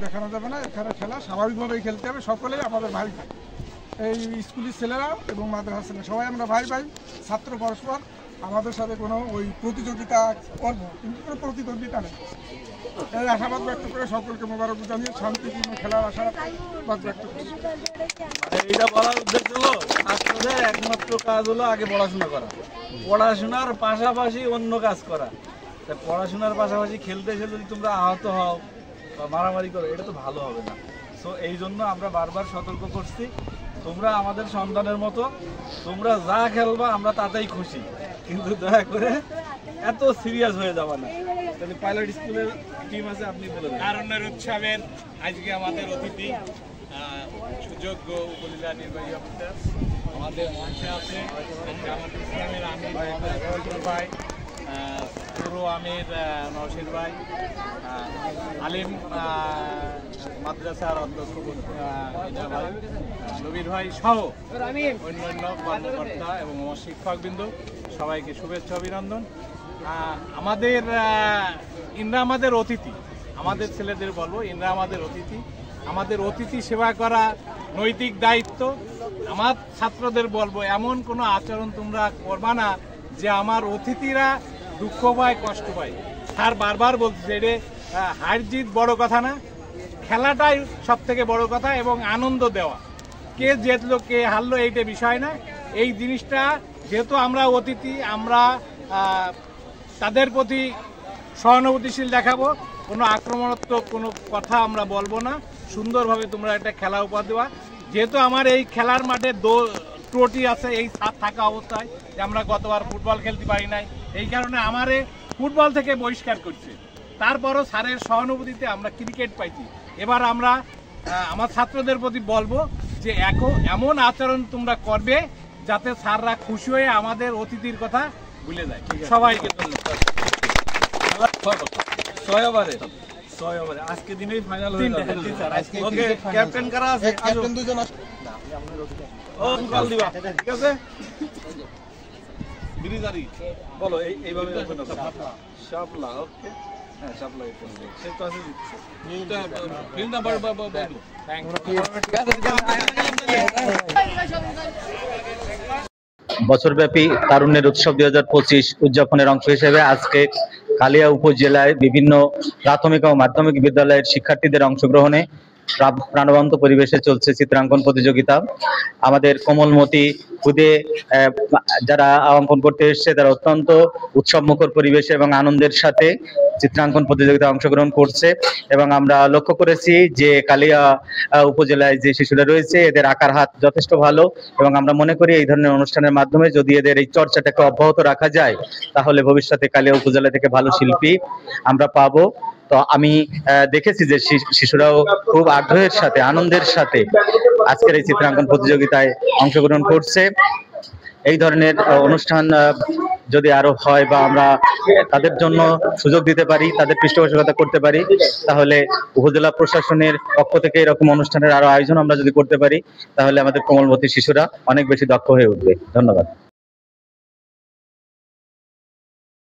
দেখানো যাবে না, এখানে খেলা স্বাভাবিকভাবেই খেলতে হবে। সকলেই আমাদের ভাই ভাই, এই স্কুলের ছেলেরা এবং মাদ্রাসার ছেলেরা সবাই আমরা ভাই ভাই, ছাত্র পরস্পর। আমাদের সাথে কোনো ওই প্রতিযোগিতা করবো, কিন্তু কোনো প্রতিদ্বন্দ্বিতা নেই। এই আশাবাদ ব্যক্ত করে সকলকে মোবারক জানিয়ে শান্তিপূর্ণ খেলার আশাবাদ ব্যক্ত করি। এইটা বলার উদ্দেশ্য হলো ছাত্রদের একমাত্র কাজ হলো আগে পড়াশোনা করা, পড়াশোনার পাশাপাশি অন্য কাজ করা। পড়াশোনার পাশাপাশি খেলতে খেলতে যদি তোমরা আহত হও বা মারামারি করো, এটা তো ভালো হবে না। সো এই জন্য আমরা বারবার সতর্ক করছি, তোমরা আমাদের সন্তানের মতো, তোমরা যা খেলবা আমরা তাতেই খুশি, কিন্তু দয়া করে এত সিরিয়াস হয়ে যাবা না। তাহলে পাইলট স্কুলের টিম আছে, আপনি বলে দেন। তারুণ্যের উৎসবের আজকে আমাদের অতিথি সুযোগ্য উপজেলা নির্বাহী অফিসার আমাদের মঞ্চে আছে জামাত ইসলামের আমির ভাই, পুরো আমির নওশীর ভাই, আলিম মাদ্রাসার অধ্যক্ষ ভাই নবীর ভাই সহ অন্যান্য কর্মকর্তা এবং আমার শিক্ষকবৃন্দ, সবাইকে শুভেচ্ছা অভিনন্দন। আমাদের ইনরা আমাদের অতিথি, আমাদের ছেলেদের বলবো ইনরা আমাদের অতিথি। আমাদের অতিথি সেবা করা নৈতিক দায়িত্ব। আমার ছাত্রদের বলবো এমন কোনো আচরণ তোমরা করবা না যে আমার অতিথিরা দুঃখ পায়, কষ্ট পায়। স্যার বারবার বলতেছে এটা হার জিত বড় কথা না, খেলাটাই সব থেকে বড় কথা এবং আনন্দ দেওয়া। কে জিতলো কে হারলো এইটা বিষয় না। এই জিনিসটা যেহেতু আমরা অতিথি, আমরা তাদের প্রতি সহানুভূতিশীল দেখাবো, কোনো আক্রমণাত্মক কোনো কথা আমরা বলবো না। সুন্দরভাবে তোমরা একটা খেলা উপহার দেওয়া। যেহেতু আমার এই খেলার মাঠে ত্রুটি আছে এই ছাদ থাকা অবস্থায়, যে আমরা গতবার ফুটবল খেলতে পারি নাই, এই কারণে আমারে ফুটবল থেকে বহিষ্কার করছে। তারপরও স্যারের সহানুভূতিতে আমরা ক্রিকেট পাইছি। এবার আমরা আমার ছাত্রদের প্রতি বলবো যে এমন আচরণ তোমরা করবে যাতে স্যাররা খুশি হয়ে আমাদের অতিথির কথা ভুলে যায়। সবাইকে ধন্যবাদ। 6 ওভারে আজকে দিনেই ফাইনাল হয়ে যাবে। ওকে, ক্যাপ্টেন কারা আছে? ক্যাপ্টেন দুইজন আছে। ও কল দিবা, ঠিক আছে? বিরিজারি বলো এইভাবে ওপেন হবে। শাপলা, ওকে। হ্যাঁ, শাপলা ওপেন হবে। সে তো আছে দিচ্ছে। এটা ফিল্ড নাম্বার বলো। Thank you. বছরব্যাপী তারুণ্যের উৎসব 2025 উদযাপনের অংশ হিসেবে আজকে কালিয়া উপজেলায় বিভিন্ন প্রাথমিক ও মাধ্যমিক বিদ্যালয়ের শিক্ষার্থীদের অংশগ্রহণে প্রাণবন্ত পরিবেশে চলছে চিত্রাঙ্কন প্রতিযোগিতা। আমাদের কোমলমতি খুদে যারা অঙ্কন করতে এসছে তারা অত্যন্ত উৎসবমুখর পরিবেশে এবং আনন্দের সাথে চিত্রাঙ্কন প্রতিযোগিতায় অংশগ্রহণ করছে। এবং আমরা লক্ষ্য করেছি যে কালিয়া উপজেলায় যে শিশুরা রয়েছে এদের আঁকার হাত যথেষ্ট ভালো, এবং আমরা মনে করি এই ধরনের অনুষ্ঠানের মাধ্যমে যদি এদের এই চর্চাটাকে অব্যাহত রাখা যায় তাহলে ভবিষ্যতে কালিয়া উপজেলা থেকে ভালো শিল্পী আমরা পাবো। তো আমি দেখেছি যে শিশুরাও খুব আগ্রহের সাথে আনন্দের সাথে আজকের এই চিত্রাঙ্কন প্রতিযোগিতায় অংশগ্রহণ করছে। এই ধরনের অনুষ্ঠান যদি আরো হয় বা আমরা তাদের জন্য সুযোগ দিতে পারি, তাদের পৃষ্ঠপোষকতা করতে পারি, তাহলে উপজেলা প্রশাসনের পক্ষ থেকে এরকম অনুষ্ঠানের আরো আয়োজন আমরা যদি করতে পারি তাহলে আমাদের কোমলমতি শিশুরা অনেক বেশি দক্ষ হয়ে উঠবে। ধন্যবাদ।